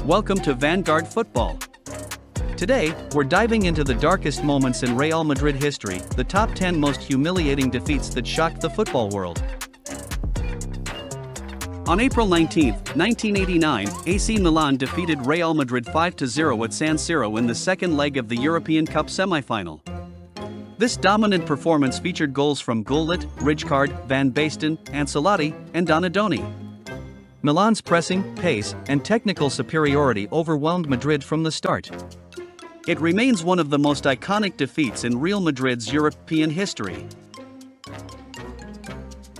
Welcome to Vanguard Football. Today, we're diving into the darkest moments in Real Madrid history, the top 10 most humiliating defeats that shocked the football world. On April 19, 1989, AC Milan defeated Real Madrid 5-0 at San Siro in the second leg of the European Cup semi-final. This dominant performance featured goals from Gullit, Rijkaard, Van Basten, Ancelotti, and Donadoni. Milan's pressing, pace, and technical superiority overwhelmed Madrid from the start. It remains one of the most iconic defeats in Real Madrid's European history.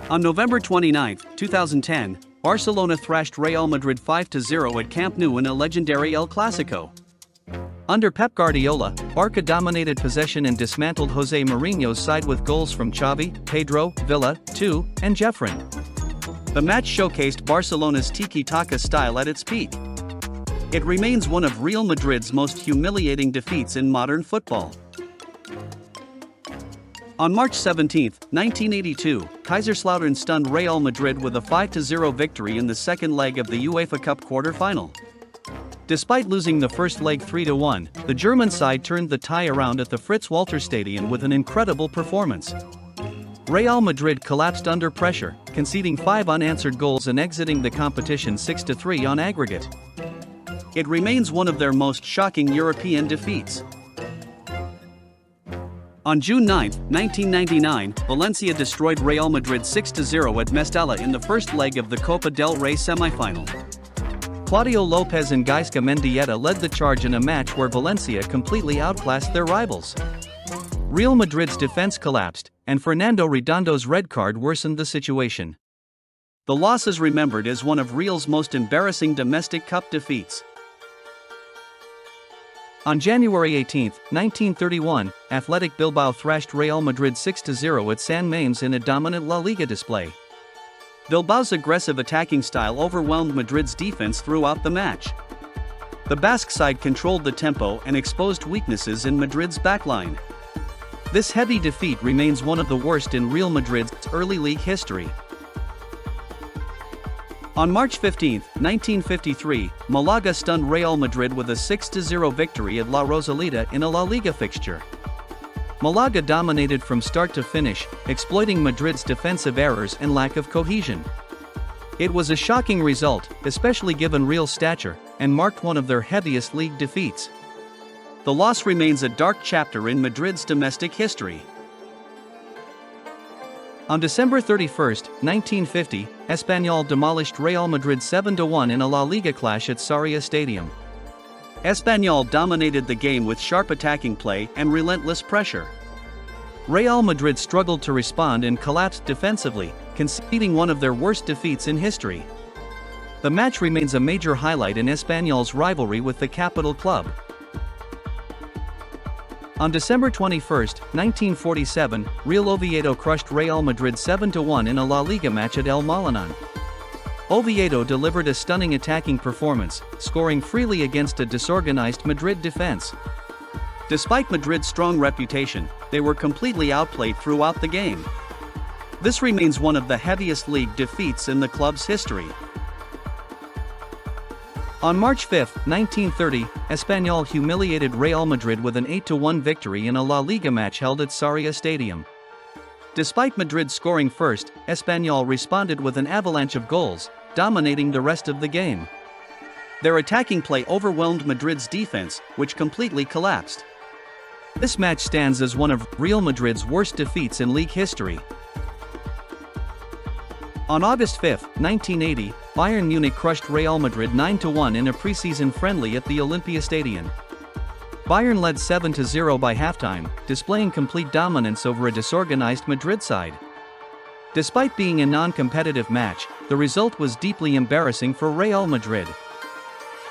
On November 29, 2010, Barcelona thrashed Real Madrid 5-0 at Camp Nou in a legendary El Clásico. Under Pep Guardiola, Barca dominated possession and dismantled José Mourinho's side with goals from Xavi, Pedro, Villa, Tu, and Jeffren. The match showcased Barcelona's tiki-taka style at its peak. It remains one of Real Madrid's most humiliating defeats in modern football. On March 17, 1982, Kaiserslautern stunned Real Madrid with a 5-0 victory in the second leg of the UEFA Cup quarter-final. Despite losing the first leg 3-1, the German side turned the tie around at the Fritz-Walter Stadium with an incredible performance. Real Madrid collapsed under pressure, conceding 5 unanswered goals and exiting the competition 6-3 on aggregate. It remains one of their most shocking European defeats. On June 9, 1999, Valencia destroyed Real Madrid 6-0 at Mestalla in the first leg of the Copa del Rey semi-final. Claudio Lopez and Gaisca Mendieta led the charge in a match where Valencia completely outclassed their rivals. Real Madrid's defense collapsed, and Fernando Redondo's red card worsened the situation. The loss is remembered as one of Real's most embarrassing domestic cup defeats. On January 18, 1931, Athletic Bilbao thrashed Real Madrid 6-0 at San Mamés in a dominant La Liga display. Bilbao's aggressive attacking style overwhelmed Madrid's defense throughout the match. The Basque side controlled the tempo and exposed weaknesses in Madrid's backline. This heavy defeat remains one of the worst in Real Madrid's early league history. On March 15, 1953, Malaga stunned Real Madrid with a 6-0 victory at La Rosaleda in a La Liga fixture. Malaga dominated from start to finish, exploiting Madrid's defensive errors and lack of cohesion. It was a shocking result, especially given Real's stature, and marked one of their heaviest league defeats. The loss remains a dark chapter in Madrid's domestic history. On December 31, 1950, Espanyol demolished Real Madrid 7-1 in a La Liga clash at Sarria Stadium. Espanyol dominated the game with sharp attacking play and relentless pressure. Real Madrid struggled to respond and collapsed defensively, conceding one of their worst defeats in history. The match remains a major highlight in Espanyol's rivalry with the capital club. On December 21, 1947, Real Oviedo crushed Real Madrid 7-1 in a La Liga match at El Molinón. Oviedo delivered a stunning attacking performance, scoring freely against a disorganized Madrid defense. Despite Madrid's strong reputation, they were completely outplayed throughout the game. This remains one of the heaviest league defeats in the club's history. On March 5, 1930, Espanyol humiliated Real Madrid with an 8-1 victory in a La Liga match held at Sarria Stadium. Despite Madrid scoring first, Espanyol responded with an avalanche of goals, dominating the rest of the game. Their attacking play overwhelmed Madrid's defense, which completely collapsed. This match stands as one of Real Madrid's worst defeats in league history. On August 5, 1980, Bayern Munich crushed Real Madrid 9-1 in a preseason friendly at the Olympia Stadium. Bayern led 7-0 by halftime, displaying complete dominance over a disorganized Madrid side. Despite being a non-competitive match, the result was deeply embarrassing for Real Madrid.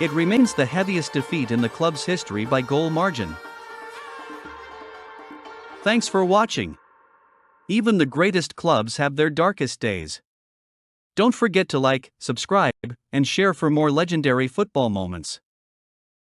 It remains the heaviest defeat in the club's history by goal margin. Thanks for watching. Even the greatest clubs have their darkest days. Don't forget to like, subscribe, and share for more legendary football moments.